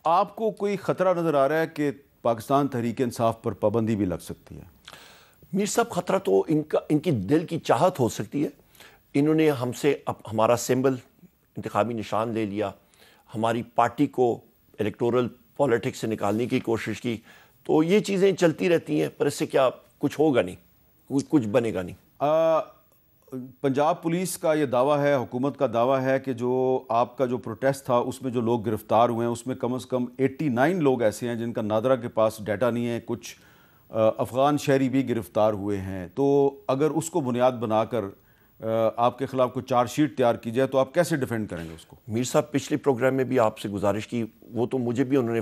آپ کو کوئی خطرہ نظر آ رہا ہے کہ پاکستان تحریک انصاف پر پابندی بھی لگ سکتی ہے؟ میر صاحب خطرہ تو ان کی دل کی چاہت ہو سکتی ہے. انہوں نے ہم سے ہمارا سمبل انتخابی نشان لے لیا, ہماری پارٹی کو الیکٹورل پالیٹکس سے نکالنے کی کوشش کی. تو یہ چیزیں چلتی رہتی ہیں, پر اس سے کیا کچھ ہوگا نہیں, کچھ بنے گا نہیں. پنجاب پولیس کا یہ دعویٰ ہے, حکومت کا دعویٰ ہے کہ جو آپ کا جو پروٹیسٹ تھا اس میں جو لوگ گرفتار ہوئے ہیں اس میں کم از کم 89 لوگ ایسے ہیں جن کا نادرا کے پاس ڈیٹا نہیں ہے, کچھ افغان شہری بھی گرفتار ہوئے ہیں. تو اگر اس کو بنیاد بنا کر آپ کے خلاف کوئی چارج شیٹ تیار کی جائے تو آپ کیسے ڈیفینڈ کریں گے اس کو؟ میر صاحب پچھلے پروگرام میں بھی آپ سے گزارش کی, وہ تو مجھے بھی انہوں نے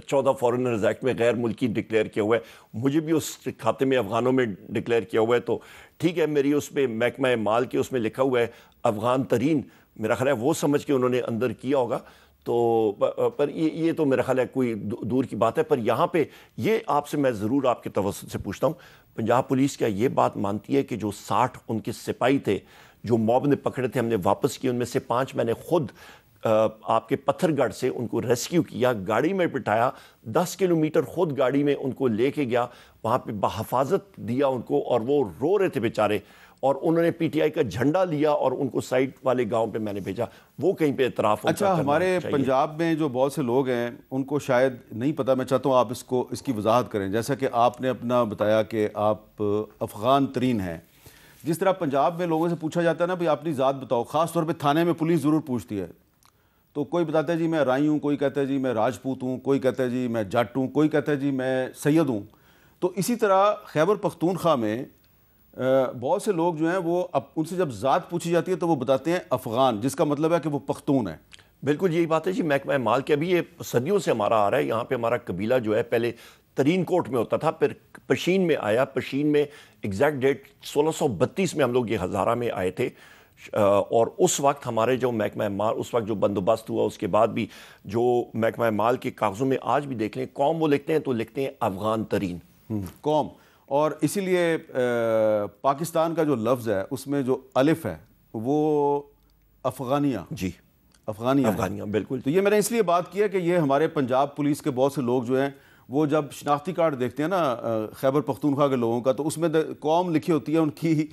14 فارنرز ایکٹ میں غیر ملکی ڈکلیئر کیا ہوا ہے, مجھے بھی اس کھاتے میں افغانوں میں ڈکلیئر کیا ہوا ہے. تو ٹھیک ہے, میری اس پہ محکمہ مال کے اس میں لکھا ہوا ہے افغان ترین, میرا خیال ہے وہ سمجھ کے انہوں نے اندر کیا ہوگا. تو پر یہ تو میرا خیال ہے کوئی دور کی بات ہے. پر یہاں پہ یہ آپ سے میں ضرور آپ کے توسط سے پوچھتا ہوں, پنجاب پولیس کیا یہ بات مانتی ہے کہ جو 60 ان کے سپاہی تھے جو موب نے پکڑے تھے ہم نے واپس کیے, ان میں سے 5 میں نے خود آپ کے پتھر گڑھ سے ان کو ریسکیو کیا, گاڑی میں بٹھایا, 10 کلومیٹر خود گاڑی میں ان کو لے کے گیا, وہاں پہ بحفاظت دیا ان کو, اور وہ رو رہے تھے بیچارے, اور انہوں نے پی ٹی آئی کا جھنڈا لیا اور ان کو سائڈ والے گاؤں پہ میں نے بھیجا. وہ کہیں پہ اعتراف. اچھا, ہمارے پنجاب میں جو بہت سے لوگ ہیں ان کو شاید نہیں پتہ, میں چاہتا ہوں آپ اس کی وضاحت کریں. جیسا کہ آپ نے اپنا بتایا کہ آپ افغان ترین ہیں, جس طرح پنجاب میں لوگوں سے پوچھا جاتا ہے نا بھئی اپنی ذات بتاؤ, خاص طور پہ تھانے میں پولیس ضرور پوچھتی ہے, تو کوئی بتاتا ہے جی میں رائی ہوں, کوئی کہتا ہے جی میں راجپوت ہوں, کوئی کہتا ہے جی میں جٹ ہوں, کوئی کہتا ہے جی میں سید ہوں. تو اسی طرح خیبر پختونخوا میں بہت سے لوگ جو ہیں وہ ان سے جب ذات پوچھی جاتی ہے تو وہ بتاتے ہیں افغان, جس کا مطلب ہے کہ وہ پختون ہے. بالکل یہی بات ہے جی. محکمہ مال کے ابھی یہ صدیوں سے ہمارا آ رہا ہے, یہاں پہ ہمارا قبیلہ جو ہے پہلے ترین کوٹ میں ہوتا تھا, پھر پشین میں آیا. پشین میں ایگزیکٹ ڈیٹ 1632 میں ہم لوگ یہ ہزارہ میں آئے تھے, اور اس وقت ہمارے جو محکمہ مال اس وقت جو بندوبست ہوا, اس کے بعد بھی جو محکمہ مال کے کاغذوں میں آج بھی دیکھ لیں قوم وہ لکھتے ہیں تو لکھتے ہیں افغان ترین قوم. اور اسی لیے پاکستان کا جو لفظ ہے اس میں جو الف ہے وہ افغانیہ, جی افغانیہ بالکل. تو یہ میں نے اس لیے بات کی ہے کہ یہ ہمارے پنجاب پولیس کے بہت سے لوگ جو ہیں وہ جب شناختی کارڈ دیکھتے ہیں نا خیبر پختونخوا کے لوگوں کا, تو اس میں قوم لکھی ہوتی ہے ان کی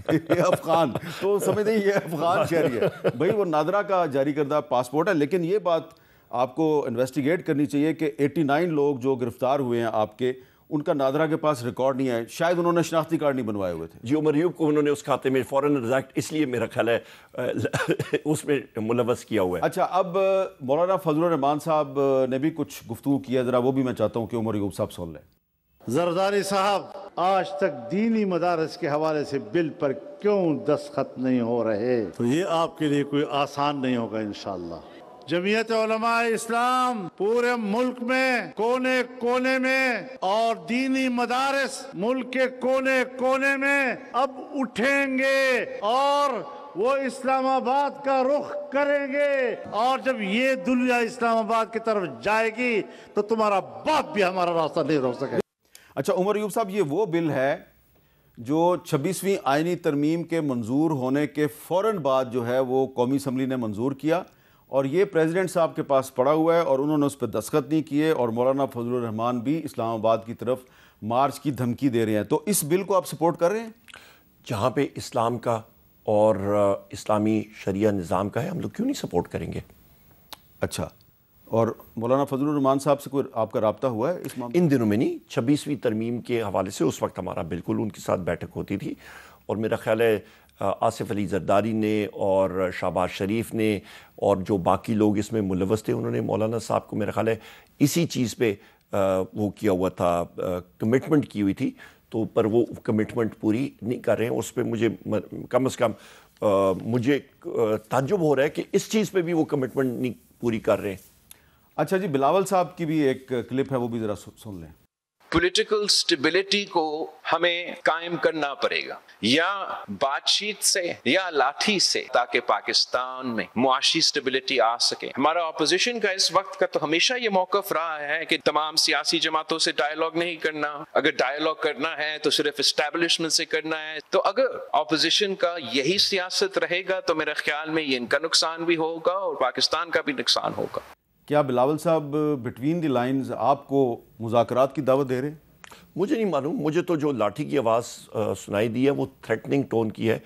افغان, تو سمجھتے ہیں یہ افغان شہری ہے. بھئی وہ نادرا کا جاری کردہ پاسپورٹ ہے. لیکن یہ بات آپ کو انویسٹیگیٹ کرنی چاہیے کہ 89 لوگ جو گرفتار ہوئے ہیں آپ کے, ان کا نادرا کے پاس ریکارڈ نہیں ہے, شاید انہوں نے شناختی کارڈ نہیں بنوائے ہوئے تھے. جی عمر ایوب کو انہوں نے اس کھاتے میں فارنرز ایکٹ اس لیے میرا خیال ہے اس میں ملوث کیا ہوا ہے. اچھا, اب مولانا فضل الرحمان صاحب نے بھی کچھ گفتگو کیا, ذرا وہ بھی میں چاہتا ہوں کہ عمر ایوب صاحب سن لیں. زرداری صاحب, آج تک دینی مدارس کے حوالے سے بل پر کیوں دستخط نہیں ہو رہے؟ تو یہ آپ کے لیے کوئی آسان نہیں ہوگا انشاءاللہ. جمعیت علماء اسلام پورے ملک میں کونے کونے میں, اور دینی مدارس ملک کے کونے کونے میں اب اٹھیں گے اور وہ اسلام آباد کا رخ کریں گے, اور جب یہ دنیا اسلام آباد کی طرف جائے گی تو تمہارا باپ بھی ہمارا راستہ نہیں روک سکے. اچھا عمر ایوب صاحب, یہ وہ بل ہے جو 26ویں آئینی ترمیم کے منظور ہونے کے فوراً بعد جو ہے وہ قومی اسمبلی نے منظور کیا, اور یہ پریزیڈنٹ صاحب کے پاس پڑا ہوا ہے اور انہوں نے اس پہ دستخط نہیں کیے, اور مولانا فضل الرحمان بھی اسلام آباد کی طرف مارچ کی دھمکی دے رہے ہیں. تو اس بل کو آپ سپورٹ کر رہے ہیں؟ جہاں پہ اسلام کا اور اسلامی شریعہ نظام کا ہے ہم لوگ کیوں نہیں سپورٹ کریں گے. اچھا, اور مولانا فضل الرحمان صاحب سے کوئی آپ کا رابطہ ہوا ہے اس معاملے؟ ان دنوں میں نہیں, 26ویں ترمیم کے حوالے سے اس وقت ہمارا بالکل ان کے ساتھ بیٹھک ہوتی تھی, اور میرا خیال ہے آصف علی زرداری نے اور شہباز شریف نے اور جو باقی لوگ اس میں ملوث تھے انہوں نے مولانا صاحب کو میرا خیال ہے اسی چیز پہ وہ کیا ہوا تھا, کمٹمنٹ کی ہوئی تھی, تو پر وہ کمٹمنٹ پوری نہیں کر رہے ہیں. اس پہ مجھے کم از کم مجھے تعجب ہو رہا ہے کہ اس چیز پہ بھی وہ کمٹمنٹ نہیں پوری کر رہے ہیں. اچھا جی, بلاول صاحب کی بھی ایک کلپ ہے, وہ بھی ذرا سن لیں. پولیٹیکل سٹیبلٹی کو ہمیں قائم کرنا پڑے گا, یا بات چیت سے یا لاٹھی سے, تاکہ پاکستان میں معاشی سٹیبلٹی آ سکے. ہمارا اپوزیشن کا اس وقت کا تو ہمیشہ یہ موقف رہا ہے کہ تمام سیاسی جماعتوں سے ڈائیلاگ نہیں کرنا, اگر ڈائیلاگ کرنا ہے تو صرف اسٹیبلشمنٹ سے کرنا ہے. تو اگر اپوزیشن کا یہی سیاست رہے گا تو میرے خیال میں یہ ان کا نقصان بھی ہوگا اور پاکستان کا بھی نقصان ہوگا. کیا بلاول صاحب بٹوین دی لائنز آپ کو مذاکرات کی دعوت دے رہے ہیں؟ مجھے نہیں معلوم، مجھے تو جو لاٹھی کی آواز سنائی دی ہے وہ تھریٹننگ ٹون کی ہے.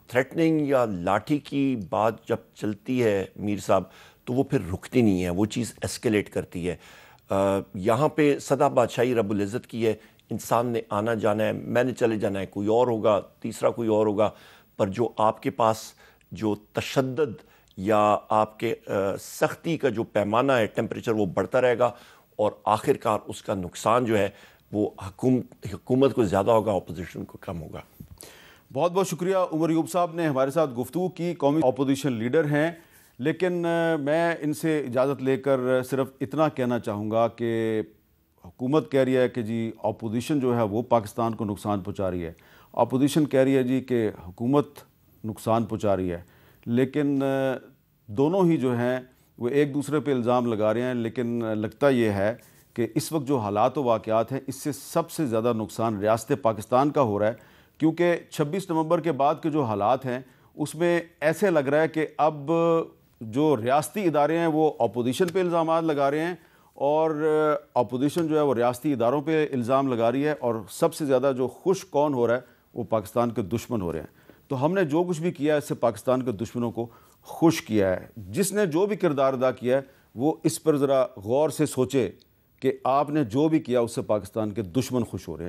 تھریٹننگ یا لاٹھی کی بات جب چلتی ہے میر صاحب تو وہ پھر رکتی نہیں ہے، وہ چیز ایسکیلیٹ کرتی ہے. یہاں پہ سدا بادشاہی رب العزت کی ہے، انسان نے آنا جانا ہے، میں نے چلے جانا ہے، کوئی اور ہوگا، تیسرا کوئی اور ہوگا. پر جو آپ کے پاس جو تشدد یا آپ کے سختی کا جو پیمانہ ہے، ٹیمپریچر، وہ بڑھتا رہے گا اور آخر کار اس کا نقصان جو ہے وہ حکومت کو زیادہ ہوگا، اپوزیشن کو کم ہوگا. بہت بہت شکریہ. عمر ایوب صاحب نے ہمارے ساتھ گفتگو کی، قومی اپوزیشن لیڈر ہیں، لیکن میں ان سے اجازت لے کر صرف اتنا کہنا چاہوں گا کہ حکومت کہہ رہی ہے کہ جی اپوزیشن جو ہے وہ پاکستان کو نقصان پہنچا رہی ہے، اپوزیشن کہہ رہی ہے جی کہ حکومت نقصان پہنچا رہی ہے، لیکن دونوں ہی جو ہیں وہ ایک دوسرے پہ الزام لگا رہے ہیں. لیکن لگتا یہ ہے کہ اس وقت جو حالات و واقعات ہیں اس سے سب سے زیادہ نقصان ریاست پاکستان کا ہو رہا ہے، کیونکہ 26 نومبر کے بعد کے جو حالات ہیں اس میں ایسے لگ رہا ہے کہ اب جو ریاستی ادارے ہیں وہ اپوزیشن پہ الزامات لگا رہے ہیں اور اپوزیشن جو ہے وہ ریاستی اداروں پہ الزام لگا رہی ہے، اور سب سے زیادہ جو خوش کون ہو رہا ہے وہ پاکستان کے دشمن ہو رہے ہیں. تو ہم نے جو کچھ بھی کیا ہے اس سے پاکستان کے دشمنوں کو خوش کیا ہے. جس نے جو بھی کردار ادا کیا ہے وہ اس پر ذرا غور سے سوچے کہ آپ نے جو بھی کیا اس سے پاکستان کے دشمن خوش ہو رہے ہیں.